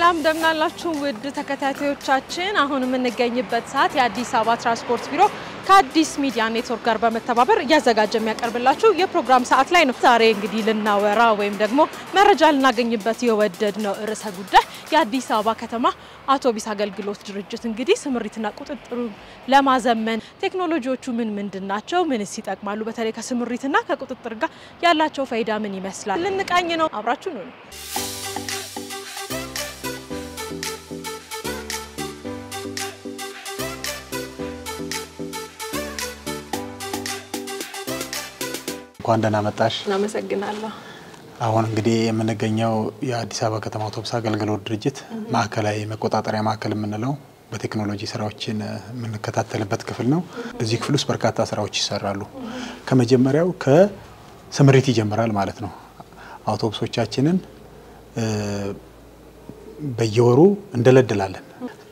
ሰላም እንደምናላችሁ ውድ ተከታታዮቻችን አሁን የምንገኝበት ሰዓት የአዲስ አበባ ትራንስፖርት ቢሮ ከአዲስ ሚዲያ ኔትወርክ ጋር በመተባበር ያዘጋጀ የሚያቀርብላችሁ የፕሮግራም ሰዓት ላይ ነው። ዛሬ እንግዲህ ልናወራ ወይም ደግሞ መረጃ ልናገኝበት የወደድነው ርዕሰ ጉዳይ የአዲስ አበባ ከተማ አውቶቡስ አገልግሎት ድርጅት እንግዲህ ስምሪትና ቁጥጥሩ ለማዘመን ቴክኖሎጂዎቹ ምንድናቸው ምንስ ይጠቅማሉ በተለይ ከስምሪትና ከቁጥጥር ጋር ያላቸው ፋይዳ ምን ይመስላል ልንቃኝ ነው። አብራችሁ ነው። እንኳን ደህና መጣሽ። እናመሰግናለሁ። አሁን እንግዲህ የምንገኘው የአዲስ አበባ ከተማ አውቶቡስ አገልግሎት ድርጅት ማዕከላዊ መቆጣጠሪያ ማዕከል የምንለው በቴክኖሎጂ ስራዎችን የምንከታተልበት ክፍል ነው። በዚህ ክፍል ውስጥ በርካታ ስራዎች ይሰራሉ። ከመጀመሪያው ከስምሪት ይጀምራል ማለት ነው። አውቶቡሶቻችንን በየወሩ እንደለድላለን።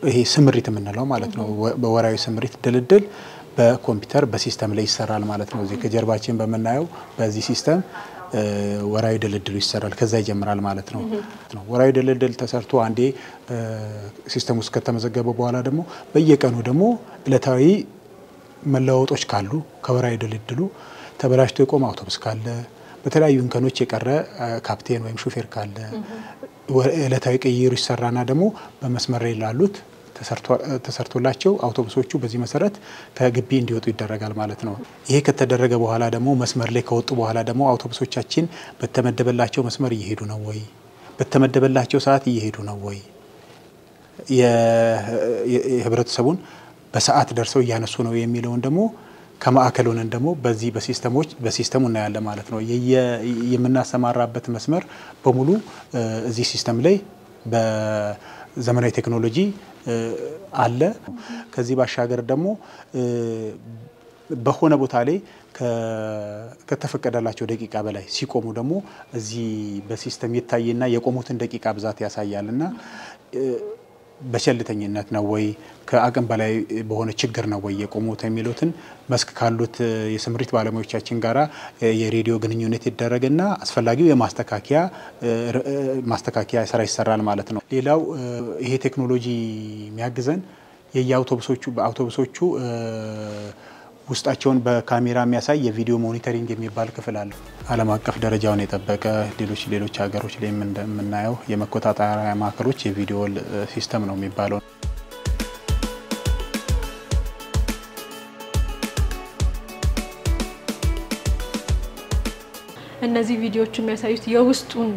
ይሄ ስምሪት የምንለው ማለት ነው። በወራዊ ስምሪት ድልድል በኮምፒውተር በሲስተም ላይ ይሰራል ማለት ነው። እዚህ ከጀርባችን በመናየው በዚህ ሲስተም ወራዊ ድልድሉ ይሰራል። ከዛ ይጀምራል ማለት ነው። ወራዊ ድልድል ተሰርቶ አንዴ ሲስተም ውስጥ ከተመዘገበ በኋላ ደግሞ በየቀኑ ደግሞ ዕለታዊ መለዋወጦች ካሉ ከወራዊ ድልድሉ ተበላሽቶ የቆመ አውቶቡስ ካለ በተለያዩ እንከኖች የቀረ ካፕቴን ወይም ሹፌር ካለ ዕለታዊ ቅይሩ ይሰራና ደግሞ በመስመር ላይ ላሉት ተሰርቶላቸው አውቶቡሶቹ በዚህ መሰረት ከግቢ እንዲወጡ ይደረጋል ማለት ነው። ይሄ ከተደረገ በኋላ ደግሞ መስመር ላይ ከወጡ በኋላ ደግሞ አውቶቡሶቻችን በተመደበላቸው መስመር እየሄዱ ነው ወይ በተመደበላቸው ሰዓት እየሄዱ ነው ወይ የህብረተሰቡን በሰዓት ደርሰው እያነሱ ነው የሚለውን ደግሞ ከማዕከሉን ደግሞ በዚህ በሲስተሙ እናያለን ማለት ነው። የምናሰማራበት መስመር በሙሉ እዚህ ሲስተም ላይ በዘመናዊ ቴክኖሎጂ አለ። ከዚህ ባሻገር ደግሞ በሆነ ቦታ ላይ ከተፈቀደላቸው ደቂቃ በላይ ሲቆሙ ደግሞ እዚህ በሲስተም ይታይና የቆሙትን ደቂቃ ብዛት ያሳያልና በቸልተኝነት ነው ወይ ከአቅም በላይ በሆነ ችግር ነው ወይ የቆሙት የሚሉትን መስክ ካሉት የስምሪት ባለሙያዎቻችን ጋራ የሬዲዮ ግንኙነት ይደረግና አስፈላጊው የማስተካከያ ስራ ይሰራል ማለት ነው። ሌላው ይሄ ቴክኖሎጂ የሚያግዘን በአውቶቡሶቹ ውስጣቸውን በካሜራ የሚያሳይ የቪዲዮ ሞኒተሪንግ የሚባል ክፍል አለ። ዓለም አቀፍ ደረጃውን የጠበቀ ሌሎች ሀገሮች ላይ የምናየው የመቆጣጠሪያ ማዕከሎች የቪዲዮ ሲስተም ነው የሚባለው። እነዚህ ቪዲዮዎች የሚያሳዩት የውስጡን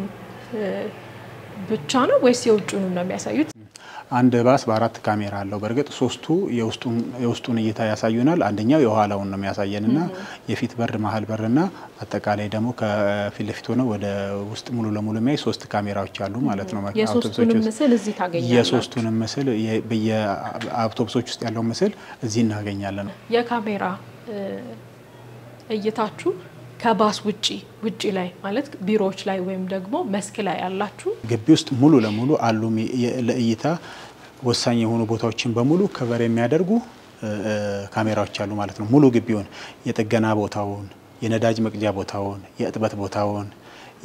ብቻ ነው ወይስ የውጭውን ነው የሚያሳዩት? አንድ ባስ በአራት ካሜራ አለው። በርግጥ ሶስቱ የውስጡን እይታ ያሳዩናል። አንደኛው የኋላውን ነው የሚያሳየንና የፊት በር መሀል በርና አጠቃላይ ደግሞ ከፊት ለፊት ሆነ ወደ ውስጥ ሙሉ ለሙሉ የሚያይ ሶስት ካሜራዎች አሉ ማለት ነው። የሶስቱንም ምስል እዚህ ታገኛላችሁ። የሶስቱንም ምስል በየአውቶቡሶች ውስጥ ያለው ምስል እዚህ እናገኛለን። የካሜራ እይታችሁ ከባስ ውጪ ላይ ማለት ቢሮዎች ላይ ወይም ደግሞ መስክ ላይ ያላችሁ ግቢ ውስጥ ሙሉ ለሙሉ አሉ ለእይታ ወሳኝ የሆኑ ቦታዎችን በሙሉ ከቨር የሚያደርጉ ካሜራዎች አሉ ማለት ነው። ሙሉ ግቢውን የጥገና ቦታውን፣ የነዳጅ መቅጃ ቦታውን፣ የእጥበት ቦታውን፣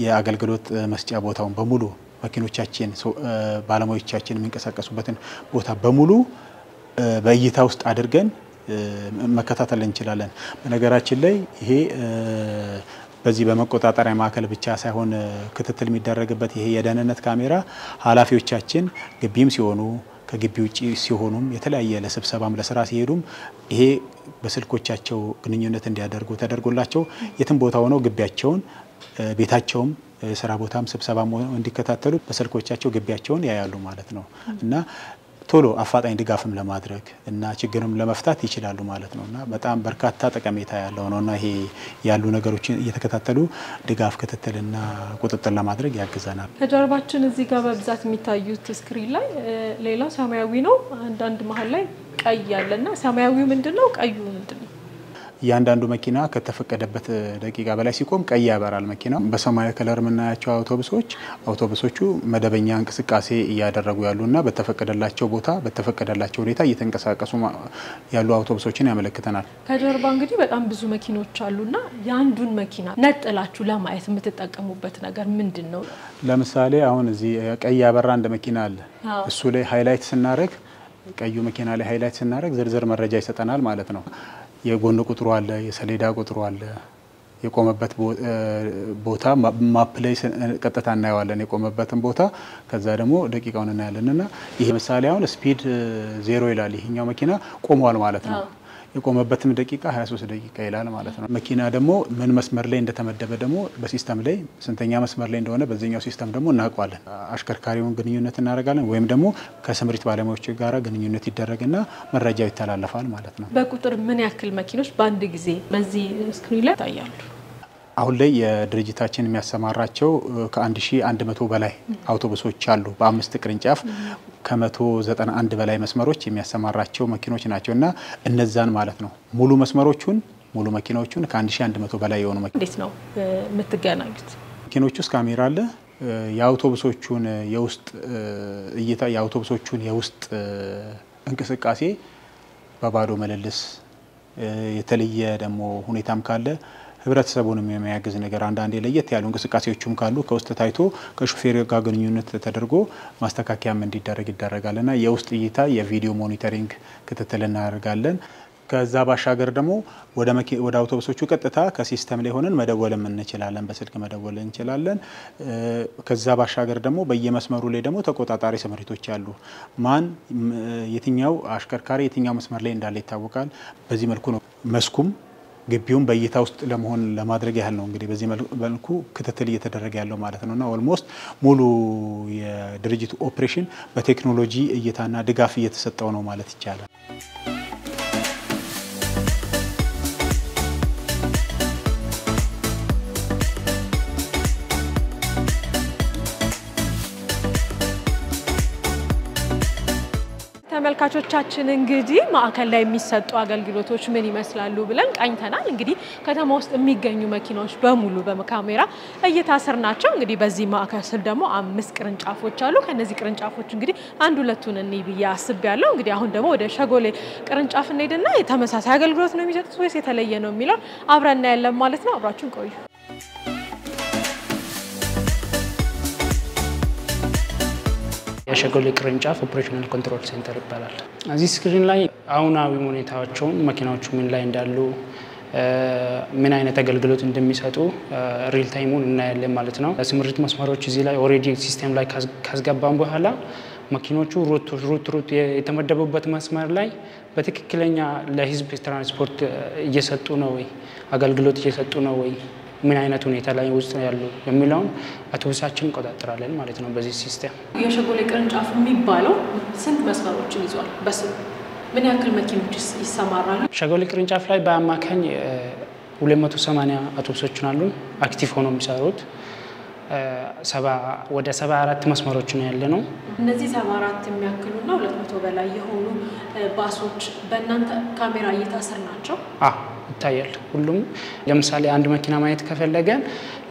የአገልግሎት መስጫ ቦታውን በሙሉ መኪኖቻችን ባለሙያዎቻችን የሚንቀሳቀሱበትን ቦታ በሙሉ በእይታ ውስጥ አድርገን መከታተል እንችላለን። በነገራችን ላይ ይሄ በዚህ በመቆጣጠሪያ ማዕከል ብቻ ሳይሆን ክትትል የሚደረግበት ይሄ የደህንነት ካሜራ ኃላፊዎቻችን ግቢም ሲሆኑ ከግቢ ውጪ ሲሆኑም የተለያየ ለስብሰባም ለስራ ሲሄዱም ይሄ በስልኮቻቸው ግንኙነት እንዲያደርጉ ተደርጎላቸው የትም ቦታ ሆነው ግቢያቸውን ቤታቸውም ስራ ቦታም ስብሰባም እንዲከታተሉ በስልኮቻቸው ግቢያቸውን ያያሉ ማለት ነው እና ቶሎ አፋጣኝ ድጋፍም ለማድረግ እና ችግርም ለመፍታት ይችላሉ ማለት ነውና በጣም በርካታ ጠቀሜታ ያለው ነውና ይሄ ያሉ ነገሮችን እየተከታተሉ ድጋፍ ክትትልና ቁጥጥር ለማድረግ ያግዘናል። ከጀርባችን እዚህ ጋር በብዛት የሚታዩት ስክሪን ላይ ሌላው ሰማያዊ ነው። አንዳንድ መሃል ላይ ቀይ ያለና ሰማያዊው ምንድነው ቀዩ ምንድነው? ያንዳንዱ መኪና ከተፈቀደበት ደቂቃ በላይ ሲቆም ቀይ ያበራል መኪናው። በሰማያዊ ከለር የምናያቸው አውቶቡሶቹ መደበኛ እንቅስቃሴ እያደረጉ ያሉና በተፈቀደላቸው ቦታ በተፈቀደላቸው ሁኔታ እየተንቀሳቀሱ ያሉ አውቶቡሶችን ያመለክተናል። ከጀርባ እንግዲህ በጣም ብዙ መኪኖች አሉና ያንዱን መኪና ነጥላችሁ ለማየት የምትጠቀሙበት ነገር ምንድነው? ለምሳሌ አሁን እዚህ ቀይ ያበራ እንደ መኪና አለ። እሱ ላይ ሃይላይት ስናደርግ ቀዩ መኪና ላይ ሃይላይት ስናደርግ ዝርዝር መረጃ ይሰጠናል ማለት ነው። የጎን ቁጥሩ አለ፣ የሰሌዳ ቁጥሩ አለ፣ የቆመበት ቦታ ማፕ ላይ ቀጥታ እናየዋለን የቆመበትን ቦታ። ከዛ ደግሞ ደቂቃውን እናያለንና ይሄ ምሳሌ አሁን ስፒድ 0 ይላል። ይሄኛው መኪና ቆሟል ማለት ነው። የቆመበትም ደቂቃ 23 ደቂቃ ይላል ማለት ነው። መኪና ደግሞ ምን መስመር ላይ እንደተመደበ ደግሞ በሲስተም ላይ ስንተኛ መስመር ላይ እንደሆነ በዚህኛው ሲስተም ደግሞ እናውቀዋለን። አሽከርካሪውን ግንኙነት እናደርጋለን ወይም ደግሞ ከስምሪት ባለሙያዎች ጋር ግንኙነት ይደረግና መረጃው ይተላለፋል ማለት ነው። በቁጥር ምን ያክል መኪኖች በአንድ ጊዜ በዚህ ስክሪን ላይ ታያሉ? አሁን ላይ የድርጅታችን የሚያሰማራቸው ከ1100 በላይ አውቶቡሶች አሉ። በ5 ቅርንጫፍ ከ191 በላይ መስመሮች የሚያሰማራቸው መኪኖች ናቸውና እነዛን ማለት ነው ሙሉ መኪናዎቹን ከ1100 በላይ የሆኑ መኪኖች እንዴት ነው የምትገናኙት? መኪኖቹ ውስጥ ካሜራ አለ። የአውቶቡሶቹን የውስጥ እይታ የአውቶቡሶቹን የውስጥ እንቅስቃሴ በባዶ መልልስ የተለየ ደግሞ ሁኔታም ካለ ህብረተሰቡን የሚያግዝ ነገር አንዳንዴ ለየት ያሉ እንቅስቃሴዎችም ካሉ ከውስጥ ታይቶ ከሹፌር ጋር ግንኙነት ተደርጎ ማስተካከያም እንዲደረግ ይደረጋልና የውስጥ እይታ የቪዲዮ ሞኒተሪንግ ክትትል እናደርጋለን። ከዛ ባሻገር ደግሞ ወደ አውቶቡሶቹ ቀጥታ ከሲስተም ላይ ሆነን መደወልም እንችላለን፣ በስልክ መደወል እንችላለን። ከዛ ባሻገር ደግሞ በየመስመሩ ላይ ደግሞ ተቆጣጣሪ ስምሪቶች አሉ። የትኛው አሽከርካሪ የትኛው መስመር ላይ እንዳለ ይታወቃል። በዚህ መልኩ ነው መስኩም ግቢውን በእይታ ውስጥ ለማድረግ ያህል ነው እንግዲህ በዚህ መልኩ ክትትል እየተደረገ ያለው ማለት ነውና ኦልሞስት ሙሉ የድርጅቱ ኦፕሬሽን በቴክኖሎጂ እይታና ድጋፍ እየተሰጠው ነው ማለት ይቻላል። ተመልካቾቻችን እንግዲህ ማዕከል ላይ የሚሰጡ አገልግሎቶች ምን ይመስላሉ ብለን ቃኝተናል። እንግዲህ ከተማ ውስጥ የሚገኙ መኪናዎች በሙሉ በካሜራ እይታ ስር ናቸው። እንግዲህ በዚህ ማዕከል ስር ደግሞ 5 ቅርንጫፎች አሉ። ከነዚህ ቅርንጫፎች እንግዲህ አንድ ሁለቱን እንይ አስቤያለሁ። እንግዲህ አሁን ደግሞ ወደ ሸጎሌ ቅርንጫፍ እንሄድና የተመሳሳይ አገልግሎት ነው የሚሰጡት ወይስ የተለየ ነው የሚለው አብረን እናያለን ማለት ነው። አብራችሁን ቆዩ። የሸጎሌ ቅርንጫፍ ኦፕሬሽናል ኮንትሮል ሴንተር ይባላል። እዚህ ስክሪን ላይ አሁናዊ ሁኔታዎችን መኪናዎቹ ምን ላይ እንዳሉ ምን አይነት አገልግሎት እንደሚሰጡ ሪል ታይሙን እናያለን ማለት ነው። ስምሪት መስመሮች እዚህ ላይ ኦሬዲ ሲስተም ላይ ካስገባን በኋላ መኪኖቹ ሩት የተመደቡበት መስመር ላይ በትክክለኛ ለህዝብ ትራንስፖርት እየሰጡ ነው ወይ አገልግሎት እየሰጡ ነው ወይ ምን አይነት ሁኔታ ላይ ውስጥ ያሉ የሚለውን አውቶቡሳችን እንቆጣጠራለን ማለት ነው። በዚህ ሲስተም የሸጎሌ ቅርንጫፍ የሚባለው ስንት መስመሮችን ይዟል? በስም ምን ያክል መኪኖች ይሰማራሉ? ሸጎሌ ቅርንጫፍ ላይ በአማካኝ 280 አውቶቡሶች አሉ አክቲቭ ሆነው የሚሰሩት። ወደ 74 መስመሮች ነው ያለ ነው። እነዚህ 74 የሚያክሉና 200 በላይ የሆኑ ባሶች በእናንተ ካሜራ እይታ ስር ናቸው? ይታያል። ሁሉም ለምሳሌ አንድ መኪና ማየት ከፈለገን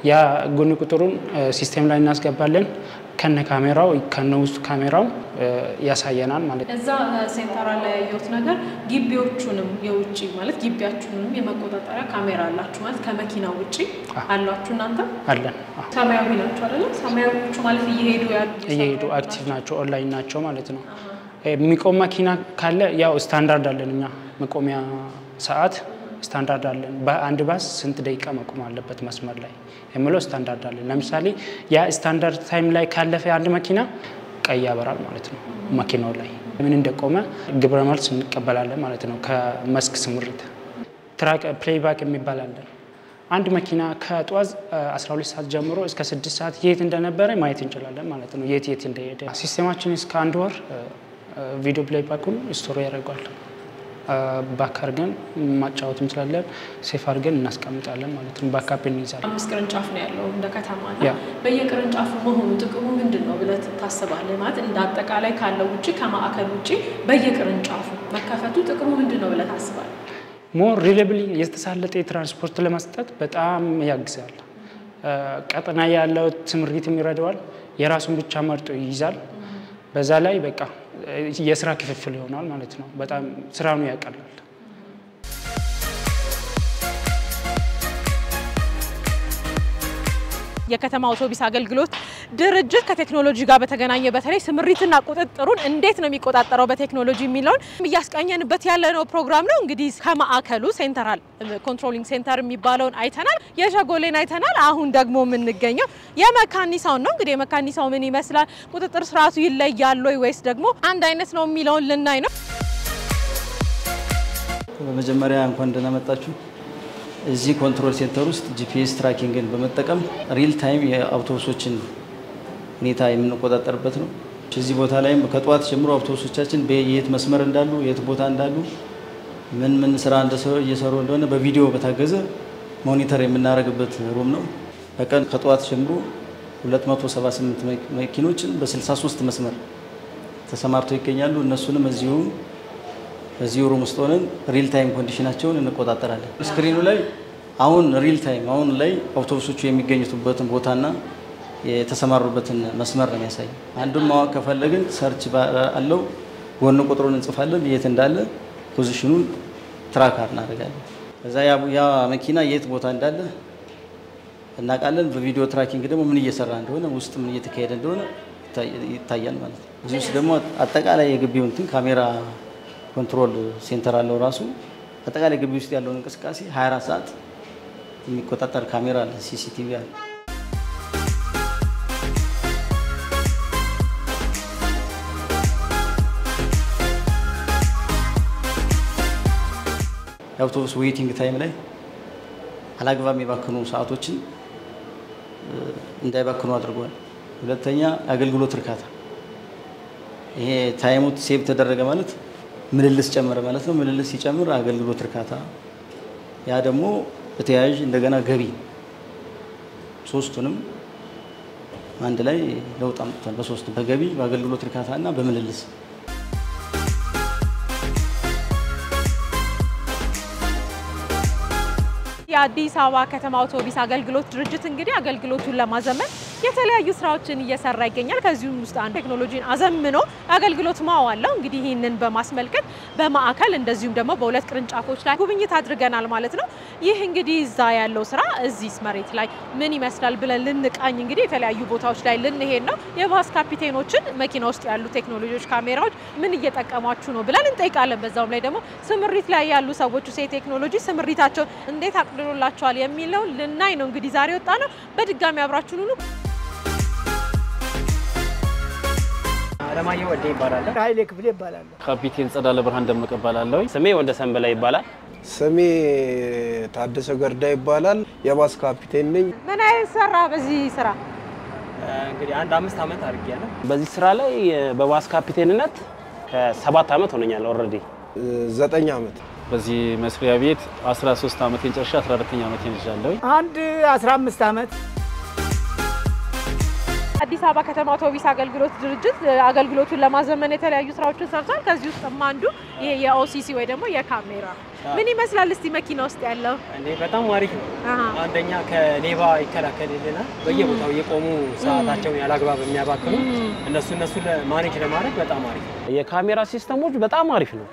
ያ ጎን ቁጥሩን ሲስተም ላይ እናስገባለን። ከነ ካሜራው ከነ ውስጥ ካሜራው ያሳየናል ማለት ነው። እዛ ሴንተር ላይ ያየሁት ነገር ግቢዎቹንም የውጪ ማለት ግቢያችሁንም የመቆጣጠሪያ ካሜራ አላችሁ ማለት ከመኪናው ውጪ አላችሁ እናንተ? አለን። ሰማያዊ ናቸው አይደል? ሰማያዊዎቹ ማለት እየሄዱ አክቲቭ ናቸው፣ ኦንላይን ናቸው ማለት ነው። የሚቆም መኪና ካለ ያው ስታንዳርድ አለን እኛ መቆሚያ ሰዓት ስታንዳርድ አለን። በአንድ ባስ ስንት ደቂቃ መቆም አለበት መስመር ላይ የሚለው ስታንዳርድ አለን። ለምሳሌ ያ ስታንዳርድ ታይም ላይ ካለፈ አንድ መኪና ቀይ ያበራል ማለት ነው። መኪናው ላይ ምን እንደቆመ ግብረ መልስ እንቀበላለን ማለት ነው። ከመስክ ስምሪት ትራክ ፕሌይባክ የሚባል አለ። አንድ መኪና ከጧት 12 ሰዓት ጀምሮ እስከ 6 ሰዓት የት እንደነበረ ማየት እንችላለን ማለት ነው። የት እንደሄደ ሲስተማችን እስከ 1 ወር ቪዲዮ ፕሌይባኩን ስቶሪ ያደርጋል። ባካር ግን ማጫወት እንችላለን፣ ሴፍ አድርገን እናስቀምጣለን ማለት ነው። ባካፕ እንይዛለን። 5 ቅርንጫፍ ነው ያለው እንደ ከተማ ነው። በየቅርንጫፉ መሆኑ ጥቅሙ ምንድነው ብለህ ታስባለህ? ማለት እንደ አጠቃላይ ካለው ውጪ ከማዕከል ውጪ በየቅርንጫፉ መከፈቱ ጥቅሙ ምንድነው ብለህ ታስባለህ? ሞር ሪሌብል የተሳለጠ ትራንስፖርት ለመስጠት በጣም ያግዛል። ቀጠና ያለው ትምሪትም ይረዳዋል። የራሱን ብቻ መርጦ ይይዛል። በዛ ላይ በቃ የስራ ክፍፍል ይሆናል ማለት ነው። በጣም ስራውን ያቀላል። የከተማ አውቶቡስ አገልግሎት ድርጅት ከቴክኖሎጂ ጋር በተገናኘ በተለይ ስምሪትና ቁጥጥሩን እንዴት ነው የሚቆጣጠረው በቴክኖሎጂ የሚለውን እያስቃኘንበት ያለነው ፕሮግራም ነው። እንግዲህ ከማዕከሉ ሴንትራል ኮንትሮሊንግ ሴንተር የሚባለውን አይተናል፣ የሸጎሌን አይተናል። አሁን ደግሞ የምንገኘው የመካኒሳውን ነው። እንግዲህ የመካኒሳው ምን ይመስላል፣ ቁጥጥር ስርዓቱ ይለያል ወይስ ደግሞ አንድ አይነት ነው የሚለውን ልናይ ነው። በመጀመሪያ እንኳን ደህና መጣችሁ። እዚህ ኮንትሮል ሴንተር ውስጥ ጂፒኤስ ትራኪንግን በመጠቀም ሪል ታይም የአውቶቡሶችን ሁኔታ የምንቆጣጠርበት ነው። እዚህ ቦታ ላይም ከጧት ጀምሮ አውቶቡሶቻችን በየት መስመር እንዳሉ የት ቦታ እንዳሉ ምን ስራ እየሰሩ እንደሆነ በቪዲዮ በታገዘ ሞኒተር የምናደርግበት ሩም ነው። በቀን ከጧት ጀምሮ 278 መኪኖችን በ63 መስመር ተሰማርተው ይገኛሉ። እነሱንም እዚሁ ሩም ውስጥ ሆነን ሪል ታይም ኮንዲሽናቸውን እንቆጣጠራለን። ስክሪኑ ላይ አሁን ሪል ታይም አሁን ላይ አውቶቡሶቹ የሚገኙበትን ቦታና የተሰማሩበትን መስመር ነው የሚያሳይ። አንዱን ማወቅ ከፈለግን ሰርች አለው ጎን ቁጥሩን እንጽፋለን፣ የት እንዳለ ፖዚሽኑን ትራክ እናደርጋለን። ከዛ ያ መኪና የት ቦታ እንዳለ እናውቃለን። በቪዲዮ ትራኪንግ ደግሞ ምን እየሰራ እንደሆነ ውስጥ ምን እየተካሄደ እንደሆነ ይታያል ማለት ነው። እዚህ ውስጥ ደግሞ አጠቃላይ የግቢውን ካሜራ ኮንትሮል ሴንተር አለው ራሱ አጠቃላይ ግቢ ውስጥ ያለውን እንቅስቃሴ 24 ሰዓት የሚቆጣጠር ካሜራ አለ፣ ሲሲቲቪ አለ። የአውቶቡስ ዌይቲንግ ታይም ላይ አላግባብ የሚባክኑ ሰዓቶችን እንዳይባክኑ አድርጓል። ሁለተኛ የአገልግሎት እርካታ፣ ይሄ ታይሙ ሴቭ ተደረገ ማለት ምልልስ ጨመረ ማለት ነው። ምልልስ ሲጨምር አገልግሎት እርካታ፣ ያ ደግሞ በተያያዥ እንደገና ገቢ፣ ሶስቱንም አንድ ላይ ለውጥ አምጥቷል። በሶስቱ በገቢ በአገልግሎት እርካታና በምልልስ የአዲስ አበባ ከተማ አውቶቡስ አገልግሎት ድርጅት እንግዲህ አገልግሎቱን ለማዘመን የተለያዩ ስራዎችን እየሰራ ይገኛል። ከዚህም ውስጥ አንዱ ቴክኖሎጂን አዘምኖ አገልግሎት ማዋለው። እንግዲህ ይህንን በማስመልከት በማዕከል እንደዚሁም ደግሞ በሁለት ቅርንጫፎች ላይ ጉብኝት አድርገናል ማለት ነው። ይህ እንግዲህ እዛ ያለው ስራ እዚህ መሬት ላይ ምን ይመስላል ብለን ልንቃኝ እንግዲህ የተለያዩ ቦታዎች ላይ ልንሄድ ነው። የባስ ካፒቴኖችን መኪና ውስጥ ያሉ ቴክኖሎጂዎች ካሜራዎች ምን እየጠቀሟችሁ ነው ብለን እንጠይቃለን። በዛውም ላይ ደግሞ ስምሪት ላይ ያሉ ሰዎች ቴክኖሎጂ ስምሪታቸውን እንዴት አቅልሎላቸዋል የሚለው ልናይ ነው። እንግዲህ ዛሬ ወጣ ነው። በድጋሚ አብራችሁን ሁኑ። አለማየሁ ወዴ ይባላል። ኃይሌ ክፍሌ ይባላል። ካፒቴን ጸዳለ ብርሃን ደመቀ ይባላል። ስሜ ወንደሰን በላይ ይባላል። ስሜ ታደሰ ገርዳ ይባላል። የባስ ካፒቴን ነኝ። ምን አይነት ሰራ በዚህ ስራ? እንግዲህ አንድ 5 አመት አድርጌያለሁ። በዚህ ስራ ላይ በባስ ካፒቴንነት ከ7 አመት ሆነኛል። ኦሬዲ 9 አመት በዚህ መስሪያ ቤት 13 አመቴን ጨርሼ 14ኛ አመቴን ይዣለሁ። አንድ 15 አመት አዲስ አበባ ከተማ አውቶቡስ አገልግሎት ድርጅት አገልግሎቱን ለማዘመን የተለያዩ ስራዎችን ሰርቷል። ከዚህ ውስጥ አንዱ ይሄ የኦሲሲ ወይ ደግሞ የካሜራ ምን ይመስላል? እስቲ መኪና ውስጥ ያለው እንዴ በጣም አሪፍ ነው። አንደኛ ከሌባ ይከላከልልናል። በየቦታው የቆሙ ሰዓታቸውን ያላግባብ የሚያባክኑ እነሱ ለማኔጅ ለማድረግ በጣም አሪፍ ነው። የካሜራ ሲስተሞች በጣም አሪፍ ነው።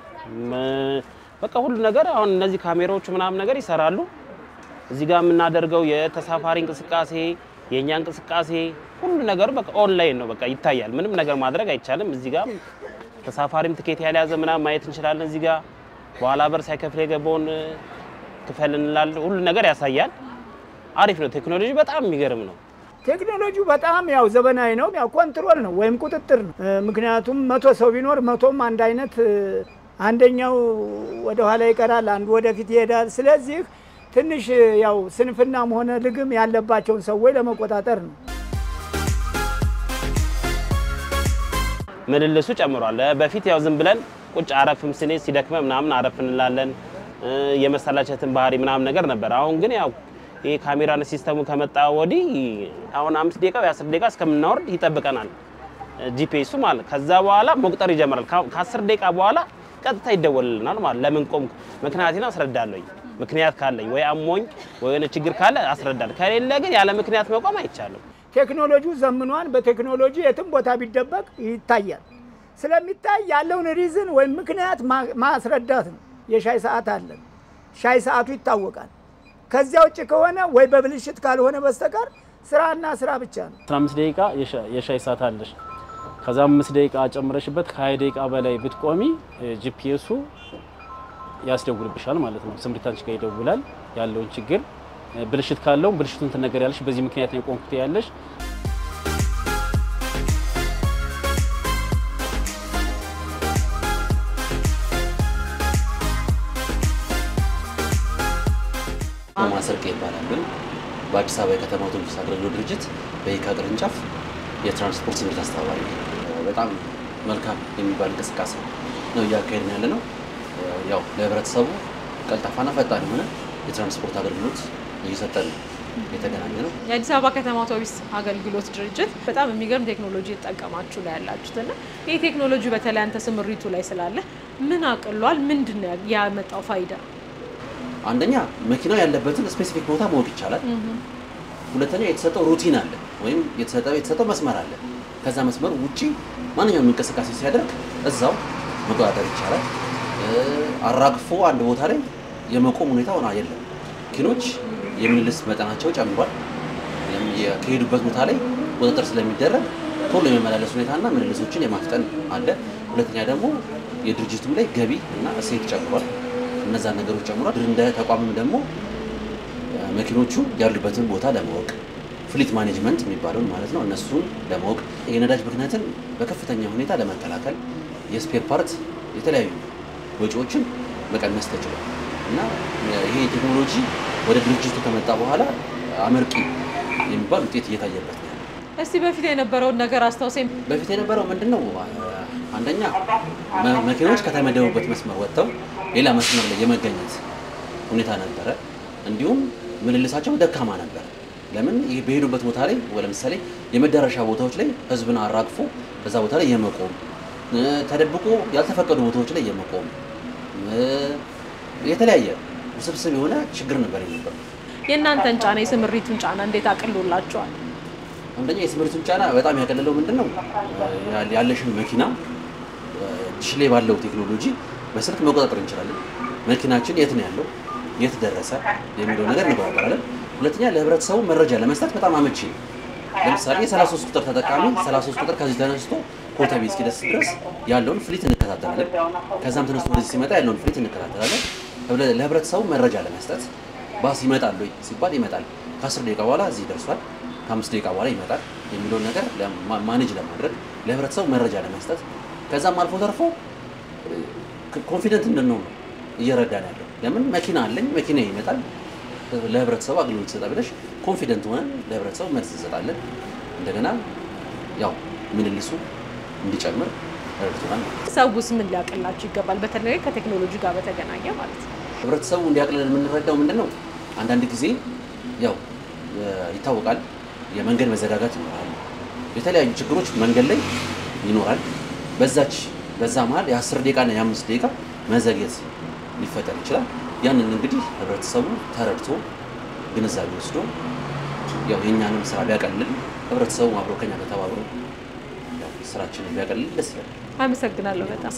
በቃ ሁሉ ነገር አሁን እነዚህ ካሜራዎች ምናምን ነገር ይሰራሉ። እዚህ ጋር የምናደርገው የተሳፋሪ እንቅስቃሴ የኛ እንቅስቃሴ ሁሉ ነገር በቃ ኦንላይን ነው። በቃ ይታያል። ምንም ነገር ማድረግ አይቻልም። እዚህ ጋር ተሳፋሪም ትኬት ያልያዘ ምናምን ማየት እንችላለን። እዚህ ጋር በኋላ በር ሳይከፍል የገባውን ክፈል እንላለን። ሁሉ ነገር ያሳያል። አሪፍ ነው። ቴክኖሎጂ በጣም የሚገርም ነው። ቴክኖሎጂው በጣም ያው ዘመናዊ ነው። ያው ኮንትሮል ነው ወይም ቁጥጥር ነው። ምክንያቱም 100 ሰው ቢኖር 100ም አንድ አይነት አንደኛው ወደ ኋላ ይቀራል፣ አንዱ ወደፊት ይሄዳል። ስለዚህ ትንሽ ያው ስንፍናም ሆነ ልግም ያለባቸውን ሰዎች ለመቆጣጠር ነው። ምልልሱ ጨምሯል። በፊት ያው ዝም ብለን ቁጭ አረፍም ስኔ ሲደክመ ምናምን አረፍ እንላለን። የመሰላቸትን ባህሪ ምናምን ነገር ነበር። አሁን ግን ያው ይሄ ካሜራና ሲስተሙ ከመጣ ወዲህ አሁን 5 ደቂቃ ወይ 10 ደቂቃ እስከምናወርድ ይጠብቀናል ጂፒኤሱ ማለት። ከዛ በኋላ መቁጠር ይጀምራል። ከ10 ደቂቃ በኋላ ቀጥታ ይደወልልናል ማለት ለምን ቆምኩ ምክንያቴን አስረዳለሁ ምክንያት ካለኝ ወይ አሞኝ ወይ የሆነ ችግር ካለ አስረዳለሁ ከሌለ ግን ያለ ምክንያት መቆም አይቻልም ቴክኖሎጂው ዘምኗን በቴክኖሎጂ የትም ቦታ ቢደበቅ ይታያል ስለሚታይ ያለውን ሪዝን ወይ ምክንያት ማስረዳት ነው የሻይ ሰዓት አለ ሻይ ሰዓቱ ይታወቃል ከዚያ ውጭ ከሆነ ወይ በብልሽት ካልሆነ በስተቀር ስራና ስራ ብቻ ነው 15 ደቂቃ የሻይ ሰዓት አለሽ ከዛ 5 ደቂቃ ጨምረሽበት ከ20 ደቂቃ በላይ ብትቆሚ ጂፒኤሱ ያስደውልብሻል ማለት ነው ስምሪታንች ጋር ይደውላል ያለውን ችግር ብልሽት ካለው ብልሽቱን ተነገሪያለሽ በዚህ ምክንያት ነው ቆምኩት ያለሽ ማሰርቀ ይባላል በአዲስ አበባ ከተማ አውቶቡስ አገልግሎት ድርጅት በየካ ቅርንጫፍ የትራንስፖርት ስምሪት አስተባባሪ በጣም መልካም የሚባል እንቅስቃሴ ነው ያካሄድን ያለነው ያው ለህብረተሰቡ ቀልጣፋና ፈጣን የሆነ የትራንስፖርት አገልግሎት እየሰጠን የተገናኘ ነው የአዲስ አበባ ከተማ አውቶቡስ አገልግሎት ድርጅት በጣም የሚገርም ቴክኖሎጂ ተጠቀማችሁ ላይ ያላችሁትና ይሄ ቴክኖሎጂ በተለይ አንተ ስምሪቱ ላይ ስላለ ምን አቅሏል ምንድነው ያመጣው ፋይዳ አንደኛ መኪናው ያለበትን ስፔሲፊክ ቦታ ማወቅ ይቻላል ሁለተኛ የተሰጠው ሩቲን አለ ወይም የተሰጠው መስመር አለ ከዛ መስመር ውጪ ማንኛውም እንቅስቃሴ ሲያደርግ እዛው መጓደር ይቻላል አራግፎ አንድ ቦታ ላይ የመቆም ሁኔታ ሆነ አይደለም መኪኖች የምልልስ መጠናቸው ጨምሯል የከሄዱበት ቦታ ላይ ቁጥጥር ስለሚደረግ ቶሎ የመመላለስ ሁኔታና ምልልሶችን የማፍጠን አለ ሁለተኛ ደግሞ የድርጅቱ ላይ ገቢ እና እሴት ጨምሯል እነዛ ነገሮች ጨምሯል እንደ ተቋምም ደግሞ መኪኖቹ ያሉበትን ቦታ ለማወቅ ፍሊት ማኔጅመንት የሚባለው ማለት ነው እነሱን ለማወቅ የነዳጅ ብክነትን በከፍተኛ ሁኔታ ለመከላከል የስፔር ፓርት የተለያዩ ወጪዎችን መቀነስ ተችሏል እና ይሄ ቴክኖሎጂ ወደ ድርጅቱ ከመጣ በኋላ አመርቂ የሚባል ውጤት እየታየበት ነው እስቲ በፊት የነበረው ነገር አስተውሰኝ በፊት የነበረው ምንድነው አንደኛ መኪኖች ከተመደቡበት መስመር ወጥተው ሌላ መስመር ላይ የመገኘት ሁኔታ ነበረ እንዲሁም ምልልሳቸው ደካማ ነበር ለምን ይሄ በሄዱበት ቦታ ላይ ለምሳሌ የመዳረሻ ቦታዎች ላይ ህዝብን አራግፎ በዛ ቦታ ላይ የመቆም ተደብቆ ያልተፈቀዱ ቦታዎች ላይ የመቆም የተለያየ ውስብስብ የሆነ ችግር ነበር የነበረው የእናንተን ጫና የስምሪቱን ጫና እንዴት አቅልሎላችኋል አንደኛ የስምሪቱን ጫና በጣም ያቀለለው ምንድነው ያለሽን መኪና ዲሽሌ ባለው ቴክኖሎጂ በስልክ መቆጣጠር እንችላለን መኪናችን የት ነው ያለው የት ደረሰ የሚለው ነገር እንቆጣጠራለን ሁለተኛ ለህብረተሰቡ መረጃ ለመስጠት በጣም አመቺ ለምሳሌ 33 ቁጥር ተጠቃሚ 33 ቁጥር ከዚህ ተነስቶ ኮተቤ እስኪደርስ ድረስ ያለውን ፍሊት እንከታተላለን ከዛም ተነስቶ ወደዚህ ሲመጣ ያለውን ፍሊት እንከታተላለን ለህብረተሰቡ መረጃ ለመስጠት ባስ ይመጣል ወይ ሲባል ይመጣል ከ10 ደቂቃ በኋላ እዚህ ደርሷል ከ5 ደቂቃ በኋላ ይመጣል የሚለው ነገር ማኔጅ ለማድረግ ለህብረተሰቡ መረጃ ለመስጠት ከዛም አልፎ ተርፎ ኮንፊደንት እንድንሆን ነው እየረዳን ያለው ለምን መኪና አለኝ መኪና ይመጣል ለህብረተሰቡ አገልግሎት ይሰጣል ብለሽ ኮንፊደንት ሆነን ለህብረተሰቡ መልስ እንሰጣለን እንደገና ያው ምንልሱ እንዲጨምር ረድቶናል ሰውስ ምን ሊያቀላችሁ ይገባል በተለይ ከቴክኖሎጂ ጋር በተገናኘ ማለት ነው ህብረተሰቡ እንዲያቀለል የምንረዳው ምንድነው አንዳንድ ጊዜ ያው ይታወቃል የመንገድ መዘጋጋት ይኖራል የተለያዩ ችግሮች መንገድ ላይ ይኖራል በዛ መሃል የ10 ደቂቃና የ5 ደቂቃ መዘግየት ሊፈጠር ይችላል ያንን እንግዲህ ህብረተሰቡ ተረድቶ ግንዛቤ ወስዶ ያው የኛንም ስራ ቢያቀልል ህብረተሰቡ አብሮ ከኛ ጋር ተባብሮ ያው ስራችንን ቢያቀልል ደስ ይላል አመሰግናለሁ በጣም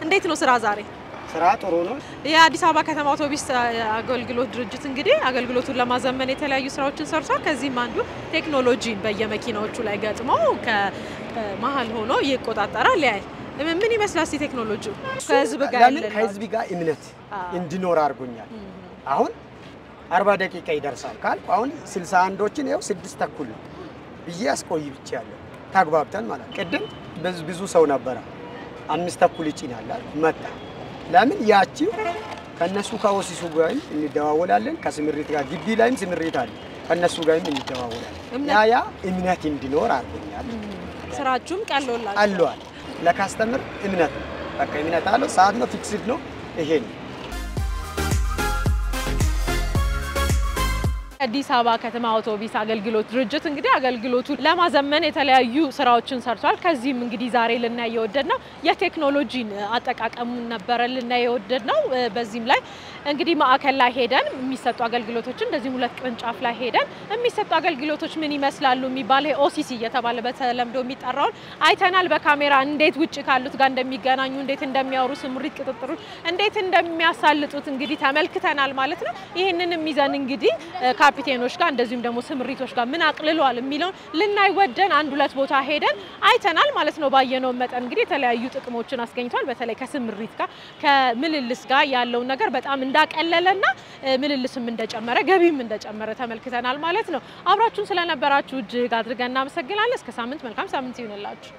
እንዴት ነው ስራ ዛሬ ስራ ጥሩ ነው የአዲስ አበባ ከተማ አውቶቡስ አገልግሎት ድርጅት እንግዲህ አገልግሎቱን ለማዘመን የተለያዩ ስራዎችን ሰርቷል ከዚህም አንዱ ቴክኖሎጂን በየመኪናዎቹ ላይ ገጥመው ከመሃል ሆኖ ይቆጣጣራል ያይ ምን ይመስላል እስቲ ቴክኖሎጂው ከህዝብ ጋር እምነት እንዲኖር አድርጎኛል አሁን 40 ደቂቃ ይደርሳል ካልኩ አሁን 61ዶችን ይኸው 6 ተኩል ብዬ አስቆይቻለሁ ታግባብተን ማለት ቅድም ብዙ ሰው ነበር 5 ተኩል ይጭናል መጣ ለምን ያቺው ከነሱ ከወሲሱ ጋር እንደዋወላለን ከስምሪት ጋር ግቢ ላይም ስምሪት አለ ከነሱ ጋርም እንደዋወላለን። ያ እምነት እንዲኖር አድርጎኛል። ስራችሁም ቀሎላችሁ አሏል። ለካስተመር እምነት በቃ እምነት አለው። ሰዓት ነው ፊክስድ ነው ይሄ ነው። አዲስ አበባ ከተማ አውቶቡስ አገልግሎት ድርጅት እንግዲህ አገልግሎቱ ለማዘመን የተለያዩ ስራዎችን ሰርቷል። ከዚህም እንግዲህ ዛሬ ልናይ የወደድነው የቴክኖሎጂን አጠቃቀሙን ነበር ልናይ የወደድነው። በዚህም ላይ እንግዲህ ማዕከል ላይ ሄደን የሚሰጡ አገልግሎቶችን እንደዚህ ሁለት ቅርንጫፍ ላይ ሄደን የሚሰጡ አገልግሎቶች ምን ይመስላሉ የሚባል ኦሲሲ እየተባለ በተለምዶ የሚጠራውን አይተናል። በካሜራ እንዴት ውጪ ካሉት ጋር እንደሚገናኙ እንዴት እንደሚያወሩ ስምሪት ቁጥጥሩ እንዴት እንደሚያሳልጡት እንግዲህ ተመልክተናል ማለት ነው። ይሄንንም ይዘን እንግዲህ ካፒቴኖች ጋር እንደዚሁም ደግሞ ስምሪቶች ጋር ምን አቅልሏል የሚለው ልናይ ወደን አንድ ሁለት ቦታ ሄደን አይተናል ማለት ነው። ባየነው መጠን እንግዲህ የተለያዩ ጥቅሞችን አስገኝቷል። በተለይ ከስምሪት ጋር ከምልልስ ጋር ያለው ነገር በጣም እንዳቀለለና ምልልስም እንደጨመረ ገቢም እንደጨመረ ተመልክተናል ማለት ነው። አብራችሁን ስለነበራችሁ እጅግ አድርገን እናመሰግናለን። እስከ ሳምንት መልካም ሳምንት ይሁንላችሁ።